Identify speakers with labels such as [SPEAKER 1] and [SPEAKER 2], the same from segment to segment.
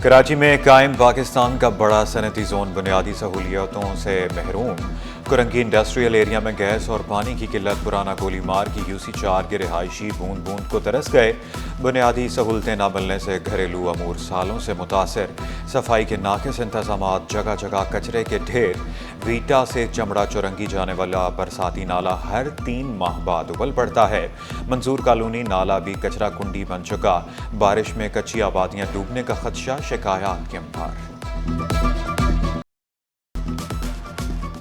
[SPEAKER 1] کراچی میں قائم پاکستان کا بڑا صنعتی زون بنیادی سہولیتوں سے محروم۔ کرنگی انڈسٹریل ایریا میں گیس اور پانی کی قلت پرانا گولی مار کی UC4 کے رہائشی بوند بوند کو ترس گئے۔ بنیادی سہولتیں نہ ملنے سے گھریلو امور سالوں سے متاثر۔ صفائی کے ناقص انتظامات، جگہ جگہ کچرے کے ڈھیر۔ ویٹا سے چمڑا چورنگی جانے والا برساتی نالا ہر 3 ماہ بعد ابل پڑتا ہے۔ منظور کالونی نالا بھی کچرا کنڈی بن چکا۔ بارش میں کچی آبادیاں ڈوبنے کا خدشہ، شکایات کے امپار۔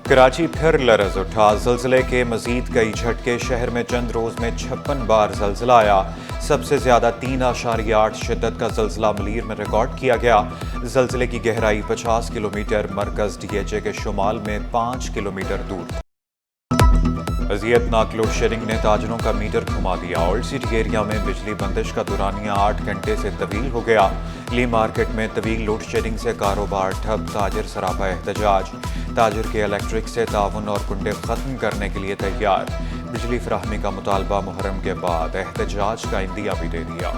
[SPEAKER 1] کراچی پھر لرز اٹھا، زلزلے کے مزید کئی جھٹکے۔ شہر میں چند روز میں 56 بار زلزلہ آیا۔ سب سے زیادہ 3.8 شدت کا زلزلہ ملیر میں ریکارڈ کیا گیا۔ زلزلے کی گہرائی 50 کلومیٹر، مرکز DHA کے شمال میں 5 کلومیٹر دور تھا۔ اذیت ناک لوڈ شیڈنگ نے تاجروں کا میٹر گھما دیا۔ اولڈ سٹی ایریا میں بجلی بندش کا دورانیہ 8 گھنٹے سے طویل ہو گیا۔ لی مارکیٹ میں طویل لوڈ شیڈنگ سے کاروبار ٹھپ، تاجر سراپا احتجاج۔ تاجر کے الیکٹرک سے تعاون اور کنڈے ختم کرنے کے لیے تیار۔ بجلی فراہمی کا مطالبہ، محرم کے بعد احتجاج کا عندیہ بھی دے دیا۔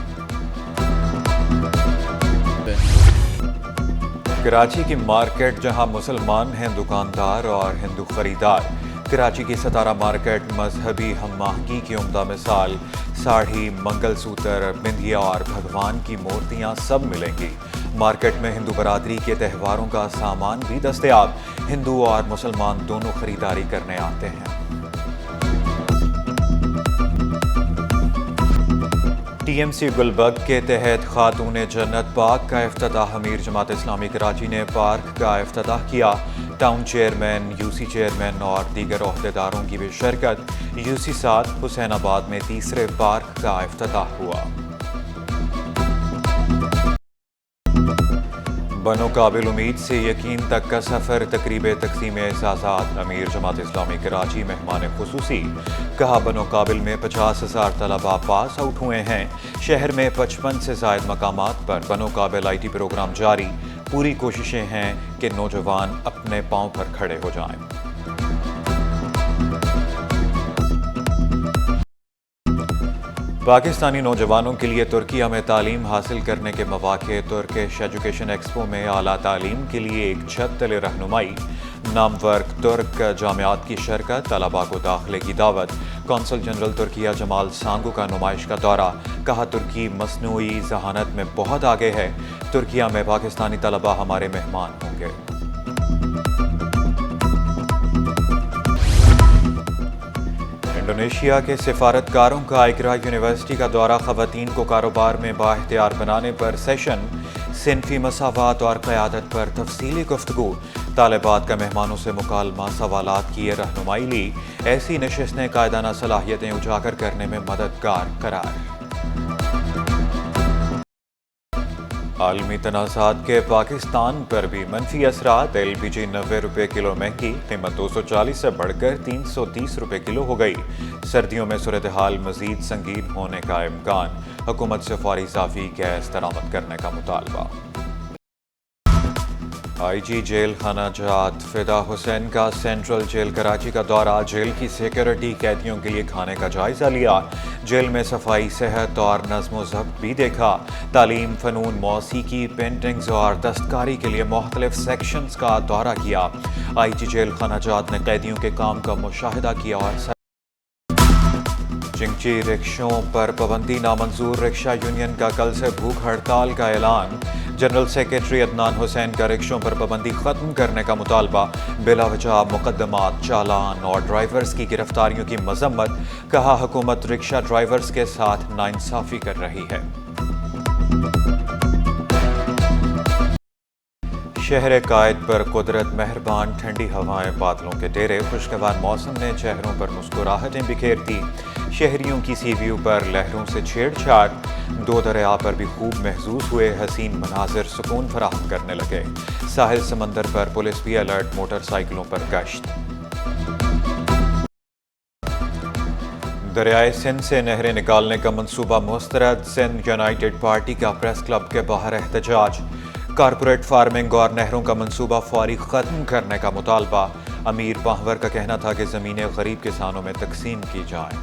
[SPEAKER 1] کراچی کی مارکیٹ جہاں مسلمان ہیں دکاندار اور ہندو خریدار۔ کراچی کی ستارہ مارکیٹ مذہبی ہم آہنگی کی عمدہ مثال۔ ساڑھی، منگل سوتر، بندیا اور بھگوان کی مورتیاں سب ملیں گی۔ مارکیٹ میں ہندو برادری کے تہواروں کا سامان بھی دستیاب۔ ہندو اور مسلمان دونوں خریداری کرنے آتے ہیں۔ TMC گلبرگ کے تحت خاتون جنت پارک کا افتتاح۔ امیر جماعت اسلامی کراچی نے پارک کا افتتاح کیا۔ ٹاؤن چیئرمین، UC چیئرمین اور دیگر عہدیداروں کی بھی شرکت۔ UC7 حسین آباد میں تیسرے پارک کا افتتاح ہوا۔ بنو قابل امید سے یقین تک کا سفر، تقریب تقسیم اعزازات۔ امیر جماعت اسلامی کراچی مہمان خصوصی۔ کہا بنو قابل میں 50,000 طلباء پاس آؤٹ ہوئے ہیں۔ شہر میں 55 سے زائد مقامات پر بنو قابل IT پروگرام جاری۔ پوری کوششیں ہیں کہ نوجوان اپنے پاؤں پر کھڑے ہو جائیں۔ پاکستانی نوجوانوں کے لیے ترکیہ میں تعلیم حاصل کرنے کے مواقع۔ ترکش ایجوکیشن ایکسپو میں اعلیٰ تعلیم کے لیے ایک چھت تلے رہنمائی۔ نامور ترک جامعات کی شرکت، طلباء کو داخلے کی دعوت۔ کونسل جنرل ترکیہ جمال سانگو کا نمائش کا دورہ۔ کہا ترکی مصنوعی ذہانت میں بہت آگے ہے۔ ترکیہ میں پاکستانی طلباء ہمارے مہمان ہوں گے۔ انڈونیشیا کے سفارتکاروں کا اقرا یونیورسٹی کا دورہ۔ خواتین کو کاروبار میں بااختیار بنانے پر سیشن۔ صنفی مساوات اور قیادت پر تفصیلی گفتگو۔ طالبات کا مہمانوں سے مکالمہ، سوالات کی رہنمائی لی۔ ایسی نشستیں قائدانہ صلاحیتیں اجاگر کرنے میں مددگار قرار۔ عالمی تنازعات کے پاکستان پر بھی منفی اثرات۔ LPG 90 روپے کلو مہنگی، قیمت 240 سے بڑھ کر 330 روپے کلو ہو گئی۔ سردیوں میں صورتحال مزید سنگین ہونے کا امکان۔ حکومت سے فوری اضافی گیس درآمد کرنے کا مطالبہ۔ IG جیل خانہ جات فدا حسین کا سینٹرل جیل کراچی کا دورہ۔ جیل کی سیکیورٹی، قیدیوں کے لیے کھانے کا جائزہ لیا۔ جیل میں صفائی، صحت اور نظم و ضبط بھی دیکھا۔ تعلیم، فنون، موسیقی، پینٹنگز اور دستکاری کے لیے مختلف سیکشنز کا دورہ کیا۔ IG جیل خانہ جات نے قیدیوں کے کام کا مشاہدہ کیا اور چنگچی رکشوں پر پابندی نامنظور۔ رکشہ یونین کا کل سے بھوک ہڑتال کا اعلان۔ جنرل سیکریٹری عدنان حسین کا رکشوں پر پابندی ختم کرنے کا مطالبہ۔ بلا وجہ مقدمات، چالان اور ڈرائیورز کی گرفتاریوں کی مذمت۔ کہا حکومت رکشہ ڈرائیورز کے ساتھ ناانصافی کر رہی ہے۔ شہر قائد پر قدرت مہربان، ٹھنڈی ہوائیں، بادلوں کے ڈیرے۔ خوشگوار موسم نے چہروں پر مسکراہٹیں بکھیر دی۔ شہریوں کی سی ویو پر لہروں سے چھیڑ چھاڑ۔ 2 دریا پر بھی خوب محظوظ ہوئے۔ حسین مناظر سکون فراہم کرنے لگے۔ ساحل سمندر پر پولیس بھی الرٹ، موٹر سائیکلوں پر گشت۔ دریائے سندھ سے نہریں نکالنے کا منصوبہ مسترد۔ سندھ یونائیٹڈ پارٹی کا پریس کلب کے باہر احتجاج۔ کارپوریٹ فارمنگ اور نہروں کا منصوبہ فوری ختم کرنے کا مطالبہ۔ امیر پاہور کا کہنا تھا کہ زمینیں غریب کسانوں میں تقسیم کی جائیں۔